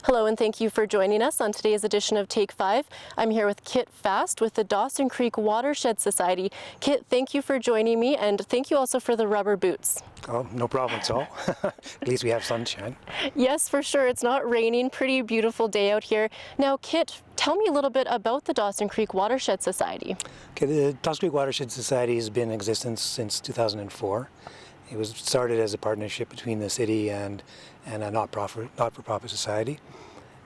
Hello and thank you for joining us on today's edition of Take 5. I'm here with Kit Fast with the Dawson Creek Watershed Society. Kit, thank you for joining me, and thank you also for the rubber boots. Oh, no problem at all. At least we have sunshine. Yes, for sure. It's not raining. Pretty beautiful day out here. Now, Kit, tell me a little bit about the Dawson Creek Watershed Society. Okay, the Dawson Creek Watershed Society has been in existence since 2004. It was started as a partnership between the city and a not-for-profit society.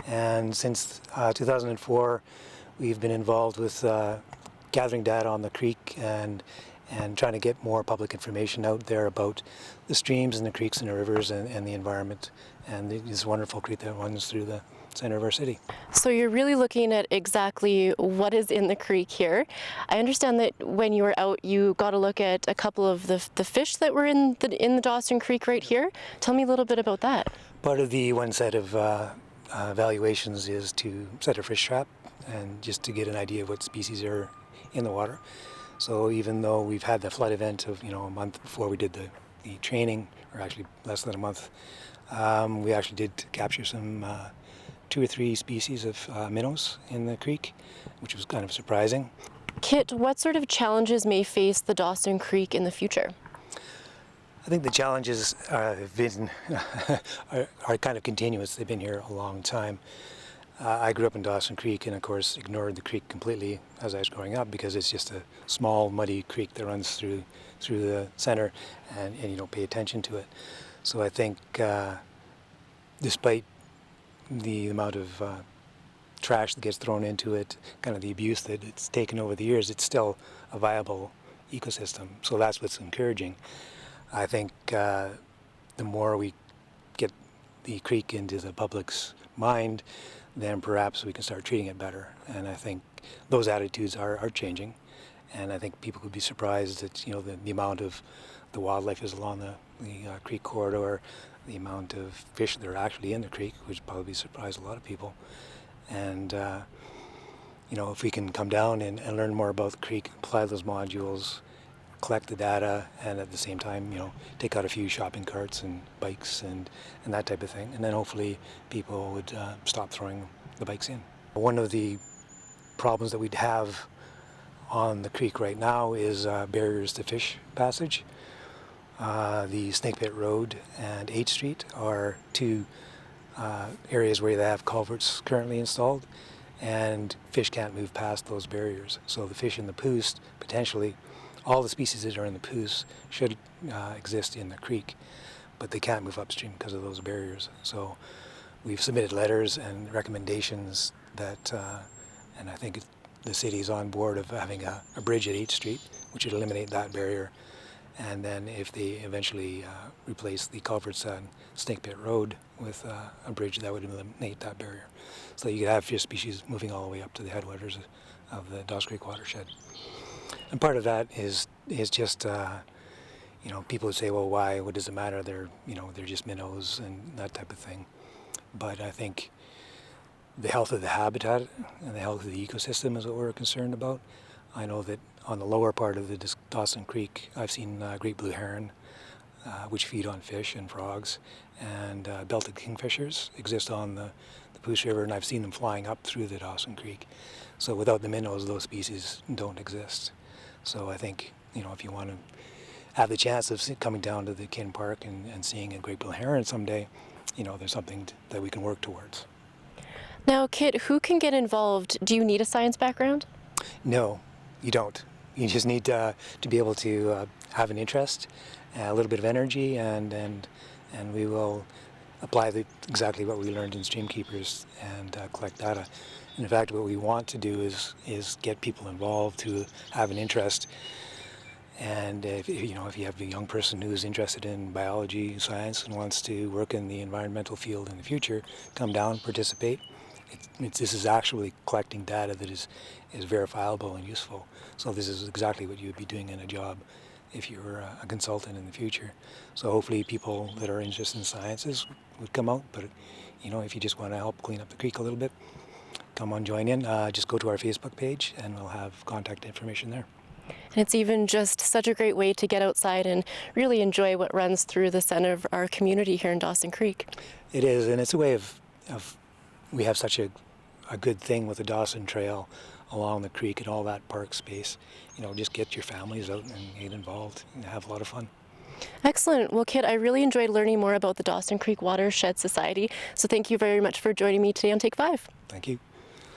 And since 2004, we've been involved with gathering data on the creek and trying to get more public information out there about the streams and the creeks and the rivers and the environment and this wonderful creek that runs through the center of our city. So you're really looking at exactly what is in the creek here. I understand that when you were out, you got a look at a couple of the fish that were in the Dawson Creek right here. Tell me a little bit about that. Part of the one set of evaluations is to set a fish trap and just to get an idea of what species are in the water. So even though we've had the flood event of a month before we did the training, or actually less than a month, we actually did capture some 2 or 3 species of minnows in the creek, which was kind of surprising. Kit, what sort of challenges may face the Dawson Creek in the future? I think the challenges have been are kind of continuous. They've been here a long time. I grew up in Dawson Creek and of course ignored the creek completely as I was growing up because it's just a small muddy creek that runs through the center and you don't pay attention to it. So I think despite the amount of trash that gets thrown into it, kind of the abuse that it's taken over the years, it's still a viable ecosystem. So that's what's encouraging. I think the more we get the creek into the public's mind, then perhaps we can start treating it better. And I think those attitudes are changing. And I think people could be surprised at the amount of the wildlife is along the creek corridor, the amount of fish that are actually in the creek, which probably surprised a lot of people. And if we can come down and learn more about the creek, apply those modules, collect the data, and at the same time, take out a few shopping carts and bikes and that type of thing. And then hopefully people would stop throwing the bikes in. One of the problems that we'd have on the creek right now is barriers to fish passage. The Snake Pit Road and 8th Street are 2 areas where they have culverts currently installed, and fish can't move past those barriers. So the fish in the Poos, potentially, all the species that are in the Poos should exist in the creek, but they can't move upstream because of those barriers. So we've submitted letters and recommendations that, and I think the city's on board of having a bridge at 8th Street, which would eliminate that barrier. And then if they eventually replace the culverts on Snake Pit Road with a bridge, that would eliminate that barrier. So you could have fish species moving all the way up to the headwaters of the Dawson Creek watershed. And part of that is just, people would say, well, why? What does it matter? They're just minnows and that type of thing. But I think the health of the habitat and the health of the ecosystem is what we're concerned about. I know that on the lower part of the Dawson Creek, I've seen great blue heron, which feed on fish and frogs, and belted kingfishers exist on the Poos River, and I've seen them flying up through the Dawson Creek. So without the minnows, those species don't exist. So I think, if you want to have the chance of coming down to the Kin Park and seeing a great blue heron someday, there's something that we can work towards. Now, Kit, who can get involved? Do you need a science background? No, you don't. You just need to be able to have an interest, a little bit of energy, and we will apply exactly what we learned in Stream Keepers and collect data. And in fact, what we want to do is get people involved who have an interest. And if you have a young person who's interested in biology, science, and wants to work in the environmental field in the future, come down, participate. This is actually collecting data that is verifiable and useful. So this is exactly what you would be doing in a job if you were a consultant in the future. So hopefully people that are interested in sciences would come out, but if you just want to help clean up the creek a little bit, come on, join in. Just go to our Facebook page and we'll have contact information there. And it's even just such a great way to get outside and really enjoy what runs through the center of our community here in Dawson Creek. It is, and it's a way of we have such a good thing with the Dawson Trail along the creek and all that park space. You know, just get your families out and get involved and have a lot of fun. Excellent. Well, Kit, I really enjoyed learning more about the Dawson Creek Watershed Society, so thank you very much for joining me today on Take 5. Thank you.